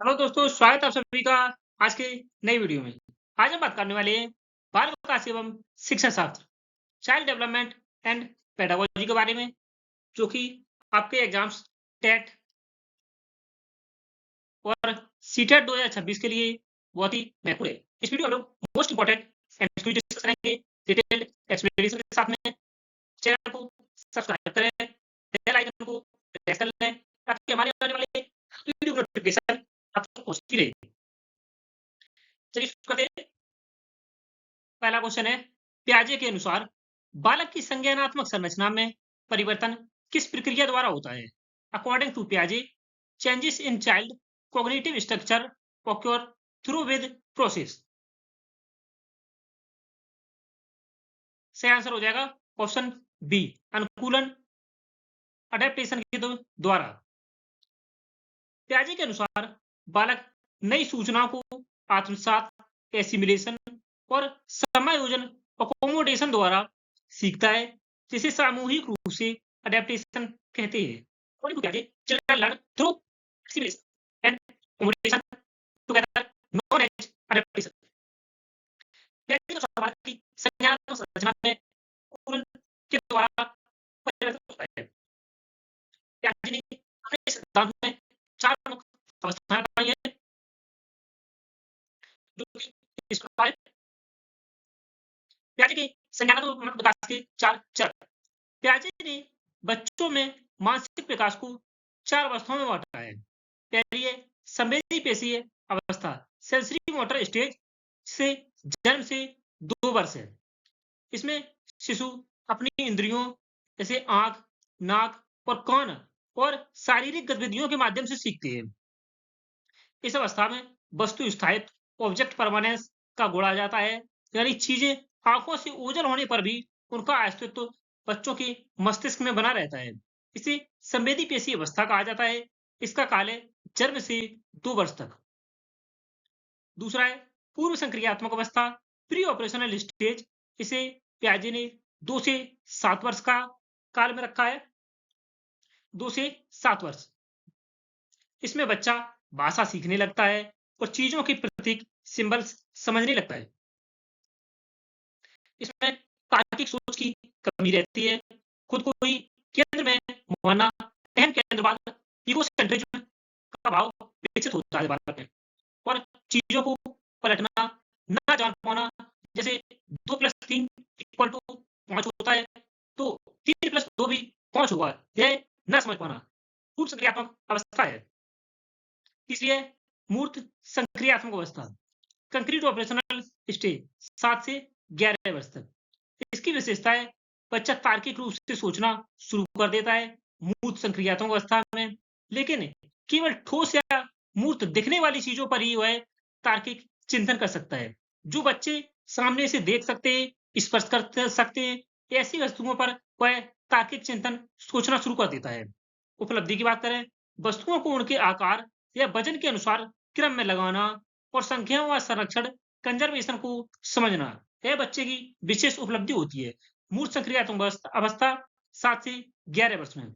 Hello दोस्तों, स्वागत है आप सभी का आज की नई वीडियो में। आज हम बात करने वाले हैं बाल विकास एवं शिक्षा शास्त्र, चाइल्ड डेवलपमेंट एंड पेडागोजी के बारे में, जो कि आपके एग्जाम्स टेट और सीटेट 2026 के लिए बहुत ही महत्वपूर्ण है। इस वीडियो में हम लोग मोस्ट इंपोर्टेंट एमसीक्यू डिस्कस करेंगे डिटेल्ड एक्सप्लेनेशन के साथ में। चैनल को सब्सक्राइब करें, बेल आइकन को प्रेस कर लें ताकि हमारे आने वाले वीडियो नोटिफिकेशन आप तक पहुंचती रहे। चलिए शुरू करते हैं। पहला क्वेश्चन है, प्याजे के अनुसार बालक की संज्ञानात्मक संरचना में परिवर्तन किस प्रक्रिया द्वारा होता है? अकॉर्डिंग टू प्याजे, changes in child cognitive structure occur through with process. सही आंसर हो जाएगा ऑप्शन बी, अनुकूलन, अडेप्टेशन के द्वारा। प्याजे के अनुसार बालक नई सूचनाओं को आत्मसात, एसिमिलेशन और समायोजन, अकोमोडेशन द्वारा सीखता है, जिसे सामूहिक रूप से अडेप्टेशन कहते हैं। According to Piaget, children learn through assimilation and accommodation together, known as adaptation. Piaget के अनुसार बालक की संज्ञानात्मक संरचना में अनुकूलन के द्वारा परिवर्तन होता है। Piaget ने अपने सिद्धांत में 4 प्रमुख अवस्थाएं बताई हैं, जो कि इस प्रकार है। प्याजे के संज्ञानात्मक विकास के 4 चरण। प्याजे ने बच्चों में मानसिक विकास को 4 अवस्थाओं में बांटा है। पहली है संवेदी पेशीय अवस्था, सेंसरी मोटर स्टेज, से जन्म से 2 वर्ष है। इसमें शिशु अपनी इंद्रियों जैसे आंख, नाक और कान और शारीरिक गतिविधियों के माध्यम से सीखते हैं। इस अवस्था में वस्तु स्थायित्व, ऑब्जेक्ट परमानेंस का गुण आ जाता है, यानी चीजें आंखों से ओझल होने पर भी उनका अस्तित्व बच्चों के मस्तिष्क में बना रहता है। इसे संवेदी पेशी अवस्था कहा जाता है। इसका काल है जन्म से 2 वर्ष तक। दूसरा है पूर्व संक्रियात्मक अवस्था, प्री ऑपरेशनल स्टेज। इसे प्याजे ने 2 से 7 वर्ष का काल में रखा है। 2 से 7 वर्ष। इसमें बच्चा भाषा सीखने लगता है और चीजों के प्रतीक, सिंबल्स समझने लगता है। इसमें तार्किक सोच की कमी रहती है, खुद को ही केंद्र में मानना, अहम केंद्रवाद, इगोसेंट्रिज्म का भाव विकसित होता है बालक में, और चीजों को पलटना, ना जान पाना, जैसे 2 प्लस 3 इक्वल टू 5 होता है, तो 3 प्लस 2 भी 5 होगा, यह न समझ पाना पूर्व संक्रियात्मक अवस्था है। तीसरी है मूर्त संक्रियात्मक अवस्था, कंक्रीट ऑपरेशनल स्टेज, 7 से 11 वर्ष तक। इसकी विशेषता है बच्चा तार्किक रूप से सोचना शुरू कर देता है मूर्त संक्रियात्मक अवस्था में, लेकिन केवल ठोस या मूर्त दिखने वाली चीजों पर ही वह तार्किक चिंतन कर सकता है। जो बच्चे सामने से देख सकते हैं, स्पर्श कर सकते हैं, ऐसी वस्तुओं पर वह तार्किक चिंतन सोचना शुरू कर देता है। उपलब्धि की बात करें, वस्तुओं को उनके आकार या वजन के अनुसार क्रम में लगाना और संख्याओं का संरक्षण, कंजर्वेशन को समझना, यह बच्चे की विशेष उपलब्धि होती है। मूर्त संक्रियात्मक अवस्था 7 से 11 वर्ष में।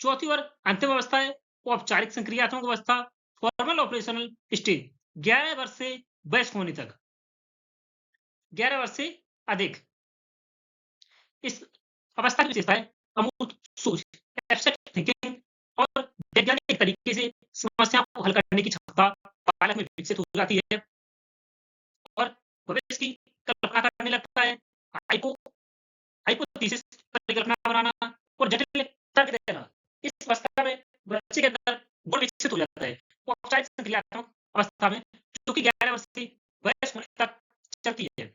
चौथी और अंतिम अवस्था है औपचारिक संक्रियात्मक अवस्था, फॉर्मल ऑपरेशनल स्टेज, 11 वर्ष से वयस्क होने तक, 11 वर्ष से अधिक। इस अवस्था की विशेषता है अमूर्त सोच, एब्स्ट्रैक्ट थिंकिंग और वैज्ञानिक तरीके से समस्याओं को हल करने की क्षमता बालक में विकसित हो जाती है, और भविष्य की कल्पना करने लगता है। हाइपो हाइपोथेसिस, परिकल्पना बनाना और जटिल तर्क देना, इस अवस्था में बच्चे के अंदर गुण विकसित हो जाता है। औपचारिक संक्रियात्मक अवस्था में, जो कि 11 वर्ष से वयस्क होने तक चलती है।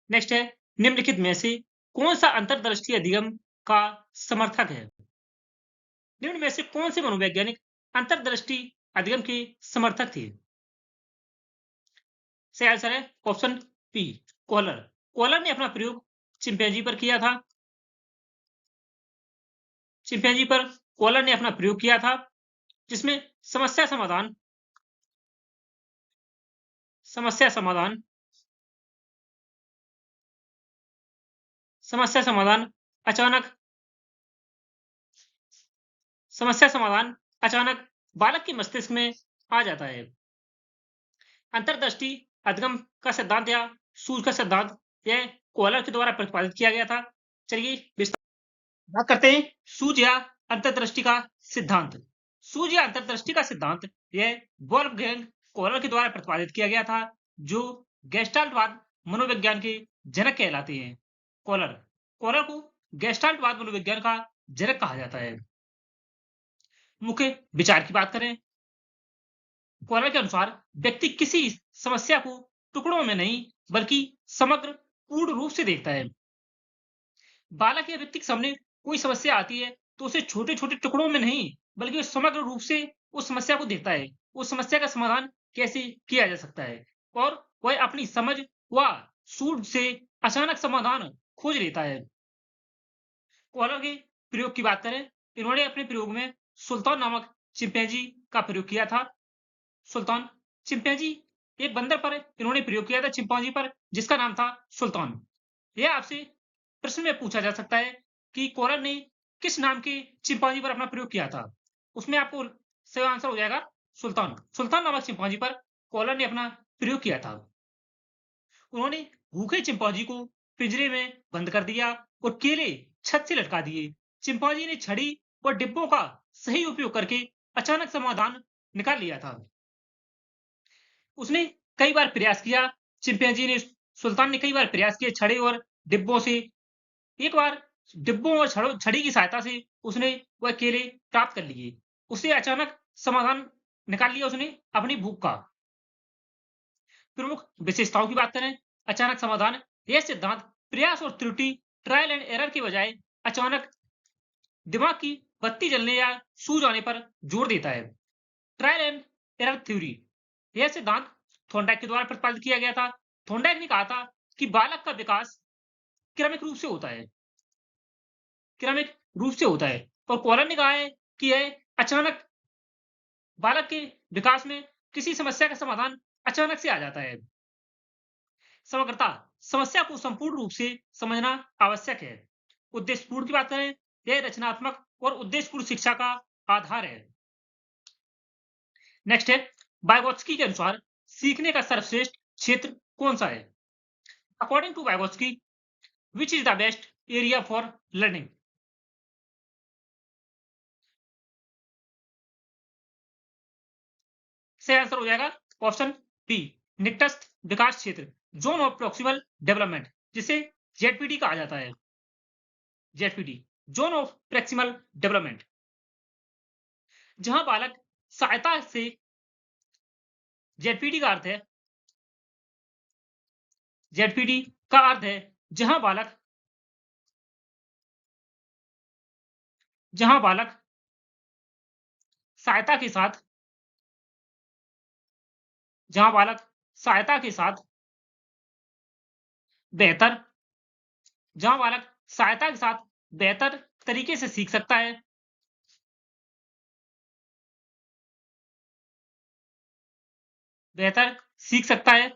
नेक्स्ट है निम्नलिखित में से कौन सा अंतर्दृष्टि अधिगम का समर्थक है? निम्न में से कौन से मनोवैज्ञानिक अंतर्दृष्टि अधिगम के समर्थक थे? सही आंसर है ऑप्शन बी, कॉलर। कॉलर ने अपना प्रयोग चिंपैंजी पर किया था। चिंपैंजी पर कॉलर ने अपना प्रयोग किया था, जिसमें समस्या समाधान समस्या समाधान समस्या समाधान अचानक समस्या समाधान अचानक बालक के मस्तिष्क में आ जाता है। अंतर्दृष्टि अधिगम का सिद्धांत या सूझ का सिद्धांत यह कोहलर के द्वारा प्रतिपादित किया गया था। चलिए बात करते हैं सूझ या अंतर्दृष्टि का सिद्धांत। सूझ या अंतर्दृष्टि का सिद्धांत यह वोल्फगैंग कोहलर के द्वारा प्रतिपादित किया गया था, जो गेस्टाल्टवाद मनोविज्ञान के जनक कहलाते हैं। कोहलर कोहलर को गेस्टाल्टवाद मनोविज्ञान का जनक कहा जाता है। मुख्य विचार की बात करें, कोहलर के अनुसार व्यक्ति किसी समस्या को टुकड़ों में नहीं बल्कि समग्र पूर्ण रूप से देखता है। बालक या व्यक्ति के सामने कोई समस्या आती है तो उसे छोटे छोटे टुकड़ों में नहीं बल्कि वो समग्र रूप से उस समस्या को देखता है, उस समस्या का समाधान कैसे किया जा सकता है, और वह अपनी समझ व सूझ से अचानक समाधान खोज लेता है। कोहलर के प्रयोग की बात करें, इन्होंने अपने प्रयोग में सुल्तान नामक चिंपैंजी का प्रयोग किया था। सुल्तान चिंपैंजी एक बंदर पर इन्होंने प्रयोग किया था, चिंपैंजी पर, जिसका नाम था सुल्तान। यह आपसे प्रश्न में पूछा जा सकता है कि कोहलर ने किस नाम के चिंपैंजी पर अपना प्रयोग किया था। उसमें आपको सही आंसर हो जाएगा सुल्तान। सुल्तान नामक चिंपैंजी पर कोहलर ने अपना प्रयोग किया था। उन्होंने भूखे चिंपैंजी को पिंजरे में बंद कर दिया और केले छत से लटका दिए। चिंपैंजी ने छड़ी और डिब्बों का सही उपयोग करके अचानक समाधान निकाल लिया था। उसने कई बार प्रयास किया, चिंपैंजी ने सुल्तान ने कई बार प्रयास किए छड़े और डिब्बों से। एक बार डिब्बों और छड़ी की सहायता से उसने वह केले प्राप्त कर लिए। उससे अचानक समाधान निकाल लिया उसने अपनी भूख का। प्रमुख विशेषताओं की बात करें, अचानक समाधान, यह सिद्धांत प्रयास और त्रुटि ट्रायल एंड एरर के बजाय अचानक दिमाग की बत्ती जलने या सूझ आने पर जोर देता है। ट्रायल एंड एरर थ्योरी, यह सिद्धांत थॉर्नडाइक के द्वारा प्रतिपादित किया गया था। थॉर्नडाइक ने कहा था कि बालक का विकास क्रमिक रूप से होता है, क्रमिक रूप से होता है, और कोहलर ने कहा है कि यह अचानक बालक के विकास में किसी समस्या का समाधान अचानक से आ जाता है। समग्रता, समस्या को संपूर्ण रूप से समझना आवश्यक है। उद्देश्यपूर्ण की बात करें, यह रचनात्मक और उद्देश्यपूर्ण शिक्षा का आधार है। नेक्स्ट है, वाइगोत्स्की के अनुसार सीखने का सर्वश्रेष्ठ क्षेत्र कौन सा है? According to Vygotsky, which is the best area for learning? सही आंसर हो जाएगा ऑप्शन बी, निकटस्थ विकास क्षेत्र, जोन ऑफ प्रॉक्सिमल डेवलपमेंट, जिसे जेडपीडी कहा जाता है। ZPD, zone of proximal development, जहां बालक सहायता से, जेडपीडी का अर्थ है, जेडपीडी का अर्थ है जहां बालक सहायता के साथ, जहां बालक सहायता के साथ बेहतर, जहां बालक सहायता के साथ बेहतर तरीके से सीख सकता है, बेहतर सीख सकता है,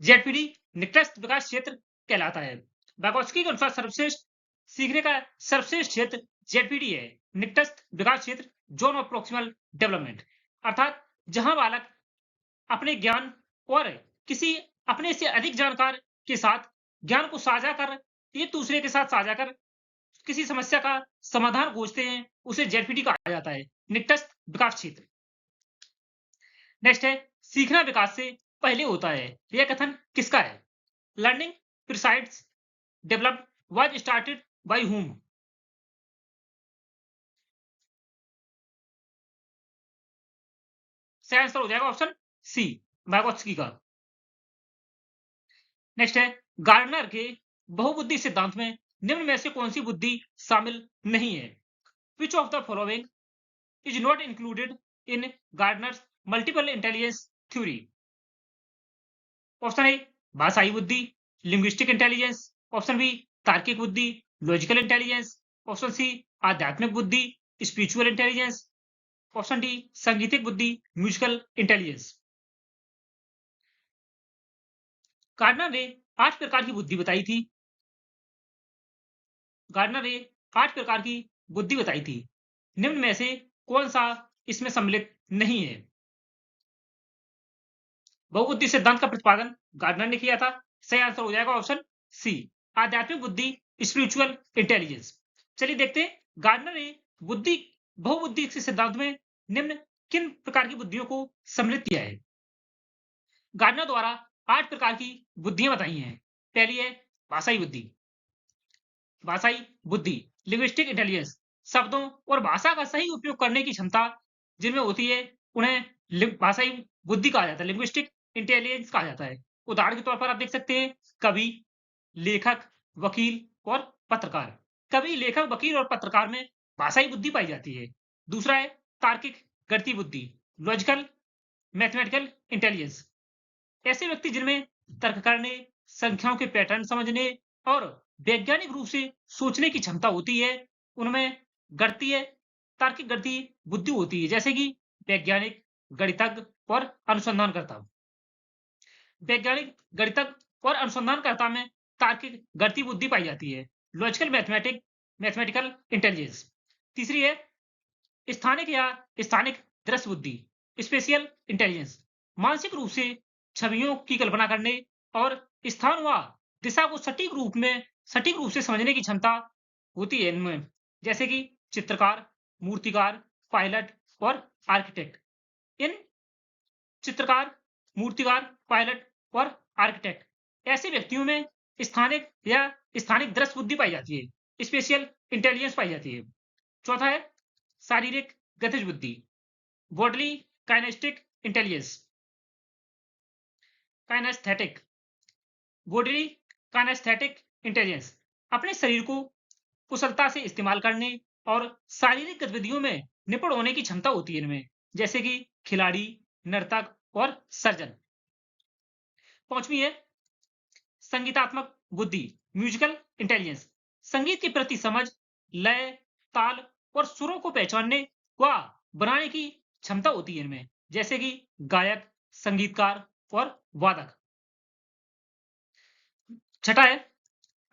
जेडपीडी निकटस्थ विकास क्षेत्र कहलाता है। वाइगोत्स्की के अनुसार सर्वश्रेष्ठ सीखने का सर्वश्रेष्ठ क्षेत्र जेडपीडी है, निकटस्थ विकास क्षेत्र, जोन ऑफ प्रॉक्सिमल डेवलपमेंट, अर्थात जहां बालक अपने ज्ञान और किसी अपने से अधिक जानकार के साथ ज्ञान को साझा कर, एक दूसरे के साथ साझा कर किसी समस्या का समाधान खोजते हैं, उसे जेडपीडी कहा जाता है, निकटस्थ विकास क्षेत्र। नेक्स्ट है, सीखना विकास से पहले होता है, यह कथन किसका है? Learning presides developed was started by whom? सही आंसर हो जाएगा ऑप्शन सी, वाइगोत्स्की का। नेक्स्ट है, गार्डनर के बहुबुद्धि सिद्धांत में निम्न में से कौन सी बुद्धि शामिल नहीं है? Which of the following is not included in Gardner's multiple intelligence theory? Option A भाषाई बुद्धि, लिंग्विस्टिक इंटेलिजेंस, ऑप्शन बी तार्किक बुद्धि, लॉजिकल इंटेलिजेंस, ऑप्शन सी आध्यात्मिक बुद्धि, स्पिरिचुअल इंटेलिजेंस, ऑप्शन डी सांगीतिक बुद्धि, म्यूजिकल इंटेलिजेंस। गार्डनर ने 8 प्रकार की बुद्धि बताई थी। गार्डनर ने 8 प्रकार की बुद्धि बताई थी। निम्न में से कौन सा इसमें सम्मिलित नहीं है? बहुबुद्धि सिद्धांत का प्रतिपादन गार्डनर ने किया था। सही आंसर हो जाएगा ऑप्शन सी, आध्यात्मिक बुद्धि, स्पिरिचुअल इंटेलिजेंस। चलिए देखते हैं गार्डनर ने बुद्धि बहुबुद्धि के सिद्धांत में निम्न किन प्रकार की बुद्धियों को सम्मिलित किया है? गार्डनर द्वारा 8 प्रकार की बुद्धियां बताई हैं। पहली है भाषाई बुद्धि। भाषाई बुद्धि लिंग्विस्टिक इंटेलिजेंस, शब्दों और भाषा का सही उपयोग करने की क्षमता जिनमें होती है उन्हें भाषाई बुद्धि कहा जाता है, लिंग्विस्टिक इंटेलिजेंस कहा जाता है। उदाहरण के तौर पर आप देख सकते हैं कवि, लेखक, वकील और पत्रकार। कवि, लेखक, वकील और पत्रकार में भाषाई बुद्धि पाई जाती है। दूसरा है तार्किक गणितीय बुद्धि, लॉजिकल मैथमेटिकल इंटेलिजेंस। ऐसे व्यक्ति जिनमें तर्क करने, संख्याओं के पैटर्न समझने और वैज्ञानिक रूप से सोचने की क्षमता होती है, उनमें गणितीय तार्किक गणितीय बुद्धि होती है, जैसे कि वैज्ञानिक, गणितज्ञ और अनुसंधानकर्ता। वैज्ञानिक, गणितज्ञ और अनुसंधानकर्ता में तार्किक गणितीय बुद्धि पाई जाती है, लॉजिकल मैथमेटिकल इंटेलिजेंस। तीसरी है स्थानिक या स्थानिक दृश्य बुद्धि, स्पेशियल इंटेलिजेंस। मानसिक रूप से छवियों की कल्पना करने और स्थान व दिशा को सटीक रूप से समझने की क्षमता होती है इनमें, जैसे कि चित्रकार, मूर्तिकार, पायलट और आर्किटेक्ट। इन चित्रकार, मूर्तिकार, पायलट और आर्किटेक्ट ऐसे व्यक्तियों में स्थानिक या स्थानिक दृश्य बुद्धि पाई जाती है, स्पेशियल इंटेलिजेंस पाई जाती है। चौथा है शारीरिक गतिज बुद्धि, bodily kinesthetic intelligence. Kinesthetic bodily kinesthetic intelligence अपने शरीर को कुशलता से इस्तेमाल करने और शारीरिक गतिविधियों में निपुण होने की क्षमता होती है इनमें, जैसे कि खिलाड़ी, नर्तक और सर्जन। पांचवी है संगीतात्मक बुद्धि, म्यूजिकल इंटेलिजेंस। संगीत के प्रति समझ, लय, ताल और सुरों को पहचानने व बनाने की क्षमता होती है इनमें, जैसे कि गायक, संगीतकार और वादक। छठा है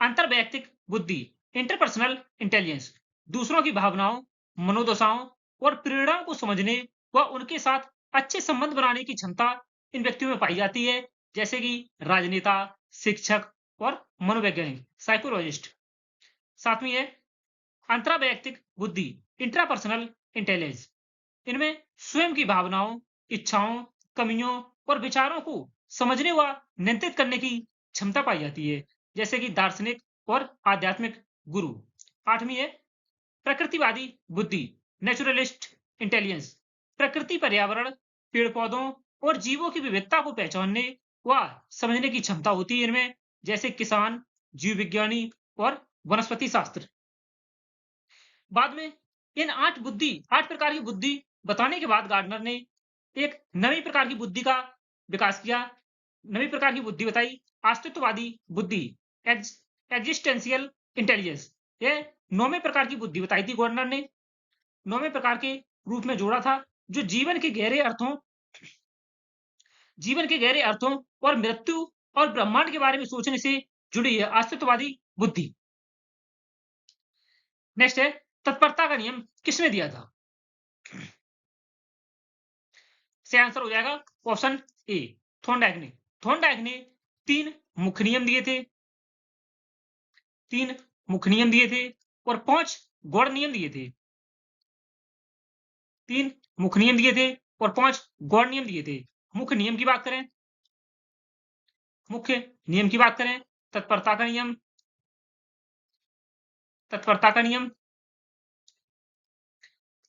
अंतर्वैयक्तिक बुद्धि, इंटरपर्सनल इंटेलिजेंस। दूसरों की भावनाओं, मनोदशाओं और प्रेरणाओं को समझने व उनके साथ अच्छे संबंध बनाने की क्षमता इन व्यक्तियों में पाई जाती है, जैसे कि राजनेता, शिक्षक और मनोवैज्ञानिक, साइकोलॉजिस्ट। सातवीं है अंतरावैयक्तिक बुद्धि, इंट्रापर्सनल इंटेलिजेंस। इनमें स्वयं की भावनाओं, इच्छाओं, कमियों और विचारों को समझने व नियंत्रित करने की क्षमता पाई जाती है, जैसे कि दार्शनिक और आध्यात्मिक गुरु। आठवीं है प्रकृतिवादी बुद्धि, नेचुरलिस्ट इंटेलिजेंस। प्रकृति, पर्यावरण, पेड़ पौधों और जीवों की विविधता को पहचानने व समझने की क्षमता होती है इनमें, जैसे किसान, जीव विज्ञानी और वनस्पति शास्त्र। बाद में इन 8 प्रकार की बुद्धि बताने के बाद गार्डनर ने एक नवी प्रकार की बुद्धि का विकास किया। नवी प्रकार की बुद्धि बताई अस्तित्ववादी बुद्धि, एग्जिस्टेंशियल इंटेलिजेंस। ये 9वें प्रकार की बुद्धि बताई थी गार्डनर ने, 9वें प्रकार के रूप में जोड़ा था, जो जीवन के गहरे अर्थों और मृत्यु और ब्रह्मांड के बारे में सोचने से जुड़ी है अस्तित्ववादी बुद्धि। नेक्स्ट है तत्परता का नियम किसने दिया था? से आंसर हो जाएगा ऑप्शन ए, थॉर्नडाइक ने। थॉर्नडाइक ने 3 मुख्य नियम दिए थे, 3 मुख्य नियम दिए थे और 5 गौड़ नियम दिए थे। 3 मुख्य नियम दिए थे और 5 गौड़ नियम दिए थे। मुख्य नियम की बात करें, तत्परता का नियम,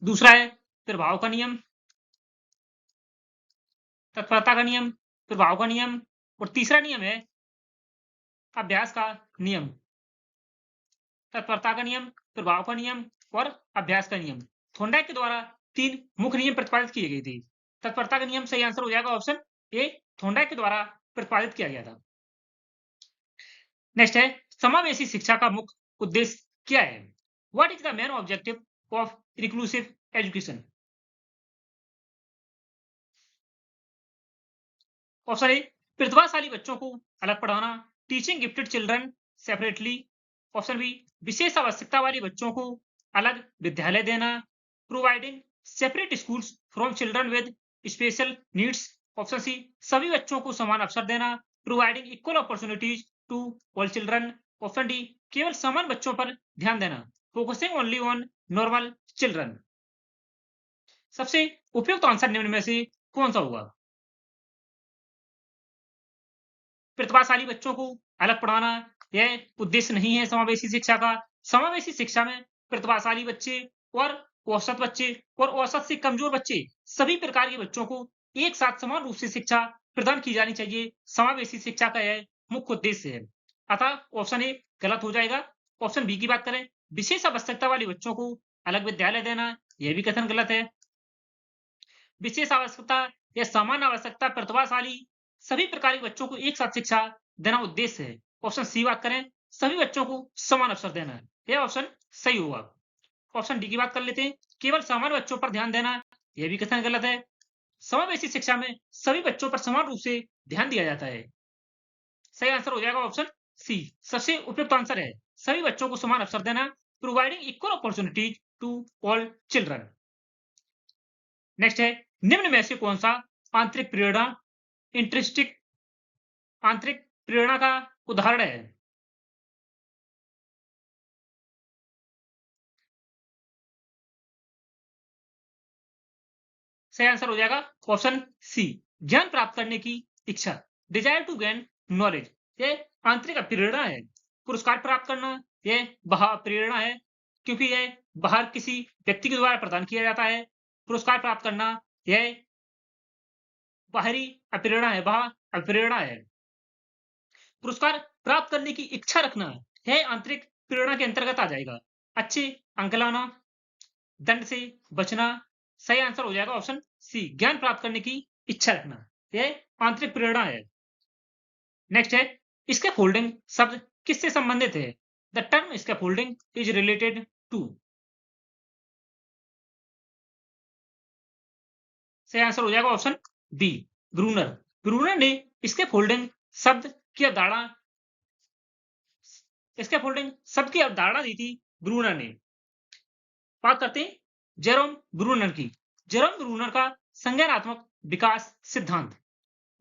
दूसरा है प्रभाव का नियम, तत्परता का नियम, प्रभाव का नियम, और तीसरा नियम है अभ्यास का नियम। तत्परता का नियम, प्रभाव का नियम और अभ्यास का नियम। थॉर्नडाइक के द्वारा 3 मुख्य नियम प्रतिपादित किए गए थे। तत्परता का नियम सही आंसर हो जाएगा ऑप्शन ए, थॉर्नडाइक के द्वारा प्रतिपादित किया गया था। नेक्स्ट है समावेशी शिक्षा का मुख्य उद्देश्य क्या है? What is the main objective of inclusive education? Option A प्रतिभाशाली बच्चों को अलग पढ़ाना, teaching gifted children separately. Option B विशेष आवश्यकता वाले बच्चों को अलग विद्यालय देना। Providing separate schools from children with special needs. Option C, सभी बच्चों को समान अवसर देना। Providing equal opportunities to all children. Option D, केवल समान बच्चों पर ध्यान देना। Focusing only on normal children. सबसे उपयुक्त आंसर निम्न में से कौन सा होगा? प्रतिभाशाली बच्चों को अलग पढ़ाना यह उद्देश्य नहीं है समावेशी शिक्षा का। समावेशी शिक्षा में प्रतिभाशाली बच्चे और औसत बच्चे और औसत से कमजोर बच्चे, सभी प्रकार के बच्चों को एक साथ समान रूप से शिक्षा प्रदान की जानी चाहिए। समावेशी शिक्षा का यह मुख्य उद्देश्य है। अतः ऑप्शन ए गलत हो जाएगा। ऑप्शन बी की बात करें, विशेष आवश्यकता वाले बच्चों को अलग विद्यालय देना, यह भी कथन गलत है। विशेष आवश्यकता या सामान्य आवश्यकता प्रतिभाशाली सभी प्रकार के बच्चों को एक साथ शिक्षा देना उद्देश्य है। ऑप्शन सी बात करें, सभी बच्चों को समान अवसर देना है, यह ऑप्शन सही होगा। ऑप्शन डी की बात कर लेते हैं, केवल सामान्य बच्चों पर ध्यान देना, यह भी कथन गलत है। समावेशी शिक्षा में सभी बच्चों पर समान रूप से ध्यान दिया जाता है। सही आंसर हो जाएगा ऑप्शन सी। सबसे उपयुक्त आंसर है सभी बच्चों को समान अवसर देना, providing equal opportunities to all children. Next है, निम्न में से कौन सा आंतरिक प्रेरणा इंट्रिस्टिक आंतरिक प्रेरणा का उदाहरण है? सही आंसर हो जाएगा ऑप्शन सी, ज्ञान प्राप्त करने की इच्छा। डिजायर टू गेन नॉलेज, यह आंतरिक प्रेरणा है। पुरस्कार प्राप्त करना, यह बाह्य प्रेरणा है, क्योंकि यह बाहर किसी व्यक्ति के द्वारा प्रदान किया जाता है। पुरस्कार प्राप्त करना यह बाहरी अप्रेरणा है, बाह्य अप्रेरणा है। पुरस्कार प्राप्त करने की इच्छा रखना यह आंतरिक प्रेरणा के अंतर्गत आ जाएगा। अच्छे अंक लाना, दंड से बचना। सही आंसर हो जाएगा ऑप्शन सी, ज्ञान प्राप्त करने की इच्छा रखना, यह आंतरिक प्रेरणा है। नेक्स्ट है, स्कैफोल्डिंग शब्द किससे संबंधित है? The term scaffolding is related to. सही आंसर हो जाएगा ऑप्शन बी, ब्रूनर। ब्रूनर ने स्कैफोल्डिंग शब्द की अवधारणा दी थी ब्रूनर ने। बात करते हैं जेरोम ब्रूनर की। जेरोम ब्रूनर का संज्ञानात्मक विकास सिद्धांत।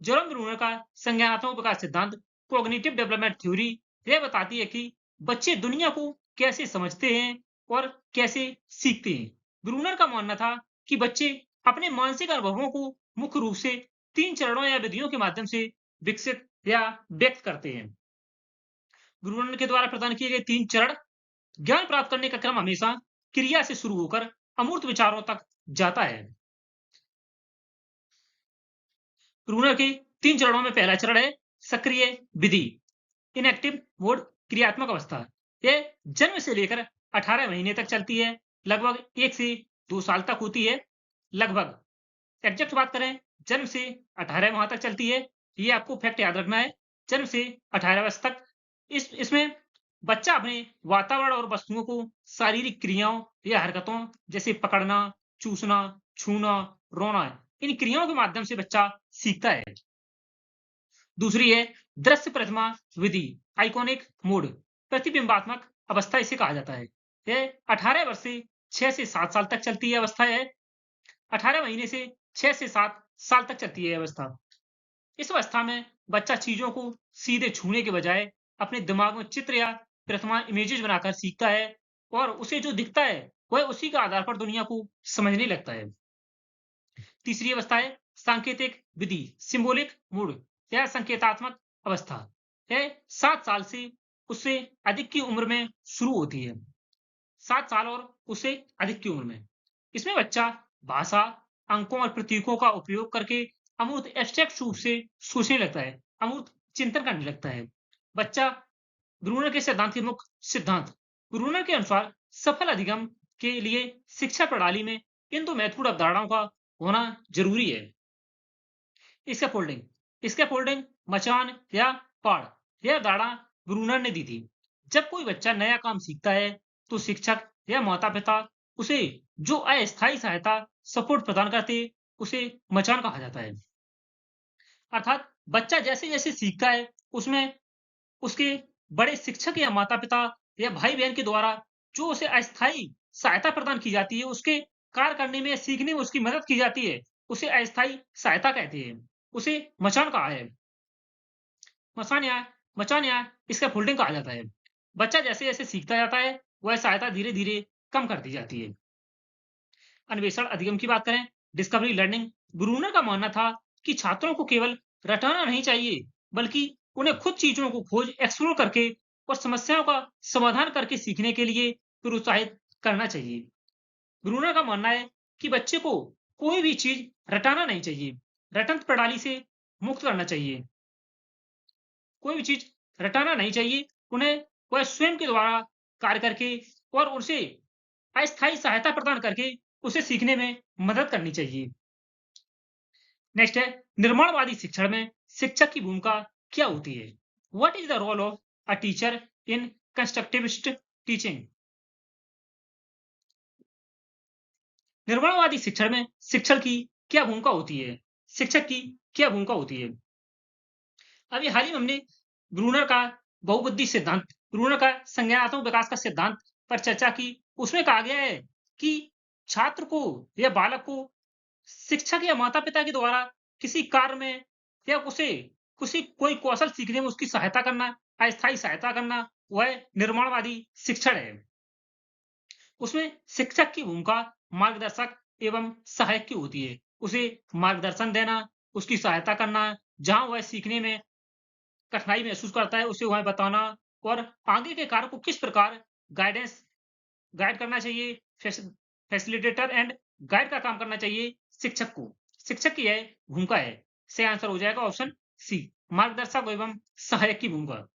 जेरोम ब्रूनर का संज्ञानात्मक विकास सिद्धांत कॉग्निटिव डेवलपमेंट थ्योरी यह बताती है कि बच्चे दुनिया को कैसे समझते हैं और कैसे सीखते हैं। ब्रूनर का मानना था कि बच्चे अपने मानसिक अनुभवों को मुख्य रूप से 3 चरणों या विधियों के माध्यम से विकसित या व्यक्त करते हैं। ब्रूनर के द्वारा प्रदान किए गए 3 चरण। ज्ञान प्राप्त करने का क्रम हमेशा क्रिया से शुरू होकर अमूर्त विचारों तक जाता है। ब्रूनर के 3 चरणों में पहला चरण है सक्रिय विधि, इनएक्टिव मोड, क्रियात्मक अवस्था। यह जन्म से लेकर 18 महीने तक चलती है, लगभग 1 से 2 साल तक होती है। लगभग एग्जैक्ट बात करें, जन्म से 18 माह तक चलती है। ये आपको फैक्ट याद रखना है, जन्म से 18 वर्ष तक। इसमें बच्चा अपने वातावरण और वस्तुओं को शारीरिक क्रियाओं या हरकतों जैसे पकड़ना, चूसना, छूना, रोना, इन क्रियाओं के माध्यम से बच्चा सीखता है। दूसरी है दृश्य प्रतिमा विधि, आइकॉनिक मोड, प्रतिबिंबात्मक अवस्था इसे कहा जाता है। यह 18 वर्ष से 6 से 7 साल तक चलती है अवस्था है। 18 महीने से 6 से 7 साल तक चलती है अवस्था। इस अवस्था में बच्चा चीजों को सीधे छूने के बजाय अपने दिमाग में चित्र या प्रतिमा इमेजेस बनाकर सीखता है और उसे जो दिखता है वह उसी के आधार पर दुनिया को समझने लगता है। तीसरी अवस्था है सांकेतिक विधि, सिंबॉलिक मूड या संकेतात्मक अवस्था। यह 7 साल से उससे अधिक की उम्र में शुरू होती है। 7 साल और उससे अधिक की उम्र में इसमें बच्चा भाषा, अंकों और प्रतीकों का उपयोग करके अमूर्त एब्स्ट्रैक्ट रूप से सोचने लगता है, अमूर्त चिंतन करने लगता है। बच्चा ब्रूनर के सिद्धांत के मुख्य सिद्धांत। ब्रूनर के अनुसार सफल अधिगम के लिए शिक्षा प्रणाली में इन 2 महत्वपूर्ण अवधारणाओं का होना जरूरी है। स्कैफोल्डिंग मचान या पाड़, यह अवधारणा ब्रूनर ने दी थी। जब कोई बच्चा नया काम सीखता है तो शिक्षक या माता पिता उसे जो अस्थायी सहायता सपोर्ट प्रदान करते उसे मचान कहा जाता है। अर्थात बच्चा जैसे जैसे सीखता है उसमें उसके बड़े शिक्षक या माता पिता या भाई बहन के द्वारा जो उसे अस्थायी सहायता प्रदान की जाती है उसके कार्य करने में, सीखने में उसकी मदद की जाती है, उसे अस्थायी सहायता कहते हैं। उसे मचान कहा है। मचान या मचान या स्कैफोल्डिंग कहा जाता है। बच्चा जैसे-जैसे सीखता जाता है, वह सहायता धीरे-धीरे कम कर दी जाती है। अन्वेषण अधिगम की बात करें, डिस्कवरी लर्निंग, ब्रूनर का मानना था कि छात्रों को केवल रटाना नहीं चाहिए, बल्कि उन्हें खुद चीजों को खोज एक्सप्लोर करके और समस्याओं का समाधान करके सीखने के लिए प्रोत्साहित करना चाहिए। ब्रूनर का मानना है कि बच्चे को कोई भी चीज रटाना नहीं चाहिए, रटंत प्रणाली से मुक्त करना चाहिए। कोई भी चीज रटाना नहीं चाहिए, उन्हें वह स्वयं के द्वारा कार्य करके और उसे अस्थायी सहायता प्रदान करके उसे सीखने में मदद करनी चाहिए। नेक्स्ट है, निर्माणवादी शिक्षण में शिक्षक की भूमिका क्या होती है? What is the role of a teacher in constructivist teaching? निर्माणवादी शिक्षण में शिक्षक की क्या भूमिका होती है? शिक्षक की क्या भूमिका होती है? अभी हाल ही में हमने ब्रूनर का बहुबुद्धि सिद्धांत, ब्रूनर का संज्ञानात्मक विकास का सिद्धांत पर चर्चा की। उसमें कहा गया है कि छात्र को या बालक को शिक्षक या माता-पिता के द्वारा किसी कार्य में या उसे किसी कोई कौशल सीखने में उसकी सहायता करना, अस्थायी सहायता करना, वह निर्माणवादी शिक्षण है। उसमें शिक्षक की भूमिका मार्गदर्शक एवं सहायक की होती है। उसे मार्गदर्शन देना, उसकी सहायता करना, जहाँ वह सीखने में कठिनाई महसूस करता है, उसे वह बताना और आगे के कार्य को किस प्रकार गाइडेंस गाइड करना चाहिए, फैसिलिटेटर एंड गाइड का काम करना चाहिए शिक्षक को। शिक्षक की यह भूमिका है। सही आंसर हो जाएगा ऑप्शन सी, मार्गदर्शक एवं सहायक की भूमिका।